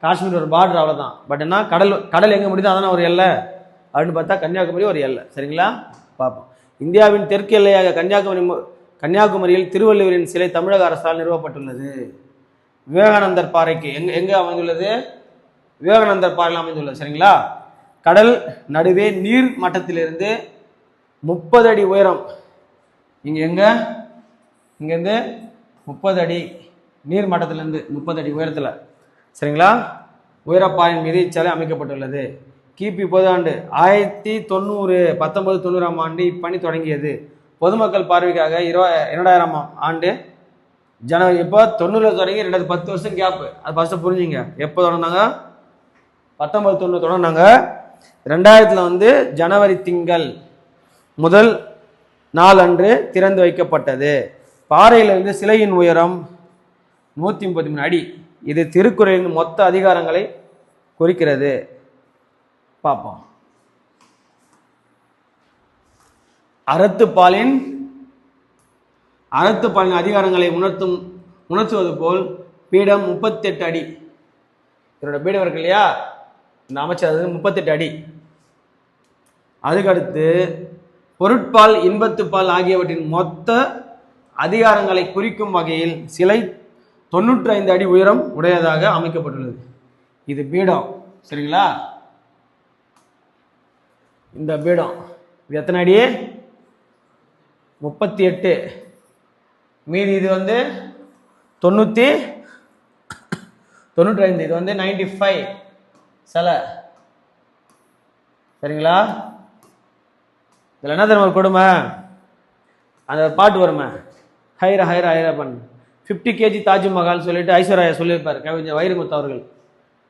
காஷ்மீர் ஒரு பார்டர், அவ்வளோதான். பட் என்ன கடல் எங்கே முடியுதோ அதான ஒரு எல்லை அப்படின்னு பார்த்தா கன்னியாகுமரி ஒரு எல்லை. சரிங்களா? பார்ப்போம். இந்தியாவின் தெற்கு எல்லையாக கன்னியாகுமரியில் திருவள்ளுவரின் சிலை தமிழக அரசால் நிறுவப்பட்டுள்ளது. விவேகானந்தர் பாறைக்கு எங்க அமைந்துள்ளது? விவேகானந்தர் பாறையில் அமைந்துள்ளது. சரிங்களா? கடல் நடுவே நீர் மட்டத்திலிருந்து 30 அடி உயரம். இங்கேருந்து 30 அடி நீர் மட்டத்திலிருந்து 30 அடி உயரத்தில். சரிங்களா? உயரப்பாறையின் மீது இச்சிலை அமைக்கப்பட்டுள்ளது. கிபி பொதுஆண்டு 1990ஆம் ஆண்டு இப்பணி தொடங்கியது. பொதுமக்கள் பார்வைக்காக 2000ஆம் ஆண்டு ஜனவரி. இப்போ 90 தொடங்கி 10 வருஷம் கேப். அது ஃபர்ஸ்ட் புரிஞ்சுங்க. எப்போ தொடங்கினாங்க? 1990 தொடங்கினாங்க. 2000 ஜனவரி திங்கள் முதல் நாள் அன்று திறந்து வைக்கப்பட்டது. பாறையிலிருந்து சிலையின் உயரம் 133 அடி. இது திருக்குறளின் மொத்த அதிகாரங்களை குறிக்கிறது. பார்ப்போம். அறத்துப்பாலின் அதிகாரங்களை உணர்த்துவது போல் பீடம் 38 அடி. இதோட பீடம் இருக்கு இல்லையா, இந்த அமைச்சர் 38 அடி. அதுக்கடுத்து பொருட்பால் இன்பத்துப்பால் ஆகியவற்றின் மொத்த அதிகாரங்களை குறிக்கும் வகையில் சிலை 95 அடி உயரம் உடையதாக அமைக்கப்பட்டுள்ளது. இது பீடம். சரிங்களா? இந்த பீடம் இது எத்தனை அடி? 38. மீதி இது 95. இது 95 சிலை. சரிங்களா? இதில் என்ன தெரியுமா கொடுமை? அந்த பாட்டு வருமே, ஹைரா ஹைரா ஹைரா பண்ணு 50 kg தாஜ்மஹால் சொல்லிட்டு ஐஸ்வர்யா சொல்லியிருப்பார் கவிஞர் வைரமுத்து அவர்கள்.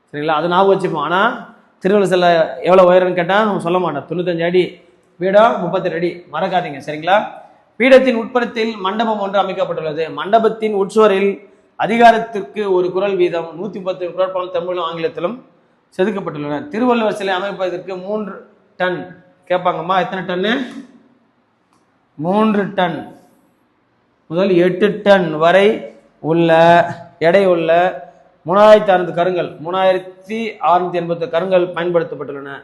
சரிங்களா? அது ஞாபகம் வச்சுப்போம். ஆனால் திருவள்ளுவர் சிலை எவ்வளோ உயரம்னு கேட்டால் நம்ம சொல்ல மாட்டோம். 95 அடி பீடம், 38 அடி. மறக்காதீங்க. சரிங்களா? பீடத்தின் உட்புறத்தில் மண்டபம் ஒன்று அமைக்கப்பட்டுள்ளது. மண்டபத்தின் உட்சுவரில் அதிகாரத்திற்கு ஒரு குறள் வீதம் 110 குறட்பாலும் தமிழிலும் ஆங்கிலத்திலும் செதுக்கப்பட்டுள்ளன. திருவள்ளுவர் சிலை அமைப்பதற்கு 3 டன் கேட்பாங்கம்மா. எத்தனை டன்னு? 3 டன் முதல் 8 டன் வரை உள்ள எடை உள்ள 3600 கருங்கல் 3680 கருங்கல் பயன்படுத்தப்பட்டுள்ளன.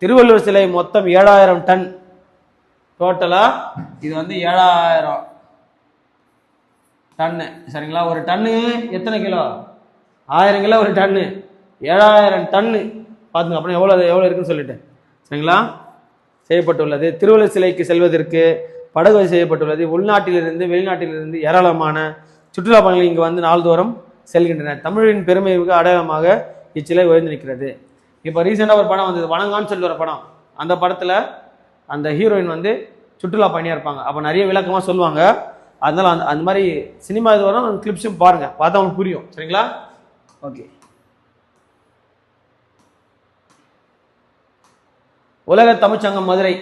திருவள்ளுவர் சிலை மொத்தம் 7000 டன் டோட்டலா. இது 7000 டன்னு. சரிங்களா? ஒரு டன்னு எத்தனை கிலோ? 1000 கிலோ ஒரு டன்னு. 7000 டன்னு பார்த்துங்க. அப்புறம் எவ்வளோ இருக்குன்னு சொல்லிட்டு. சரிங்களா? செய்யப்பட்டுள்ளது. திருவள்ளுவர் சிலைக்கு செல்வதற்கு படகு செய்யப்பட்டுள்ளது. உள்நாட்டிலிருந்து வெளிநாட்டிலிருந்து ஏராளமான சுற்றுலா பயணிகள் இங்கு நாள்தோறும் செல்கின்றன. தமிழின் பெருமைக்கு அடையாளமாக இச்சிலை உயர்ந்து நிற்கிறது. இப்போ ரீசெண்டாக ஒரு படம் வந்தது, வணங்கான்னு சொல்லி ஒரு படம். அந்த படத்தில் அந்த ஹீரோயின் சுற்றுலா பயணியாக இருப்பாங்க. அப்போ நிறைய விளக்கமாக சொல்லுவாங்க. அதனால அந்த மாதிரி சினிமா இது வரும். அந்த கிளிப்ஸும் பாருங்க, பார்த்தா அவங்களுக்கு புரியும். சரிங்களா? ஓகே. உலக தமிழ்ச்சங்கம் மதுரை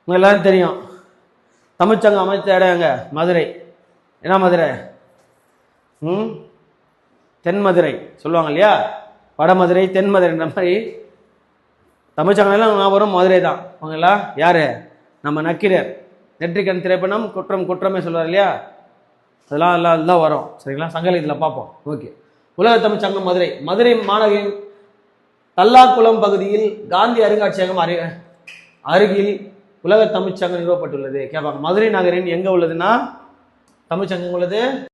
உங்க எல்லாரும் தெரியும். தமிழ்ச்சங்கம் அமைச்ச இடம் எங்க? மதுரை. என்ன மதுரை? தென் மதுரை சொல்லுவாங்க இல்லையா? வடமதுரை தென் மதுரைன்ற மாதிரி தமிழ்ச்சங்கம் எல்லாம் நான் வரும் மதுரை தான். அவங்களா யாரு? நம்ம நக்கீரர். நெற்றிக்கண் திரைப்படம் குற்றம் குற்றமே சொல்லுவார் இல்லையா? அதெல்லாம் எல்லாம் வரும். சரிங்களா? சங்கலித்தில் பார்ப்போம். ஓகே. உலக தமிழ்ச்சங்கம் மதுரை. மதுரை மாநகரின் தல்லாக்குளம் பகுதியில் காந்தி அருங்காட்சியகம் அருகில் உலக தமிழ்ச்சங்கம் நிறுவப்பட்டுள்ளது. கேட்பாங்க. மதுரை நகரின் எங்க உள்ளதுன்னா தமிழ்ச்சங்கம் உள்ளது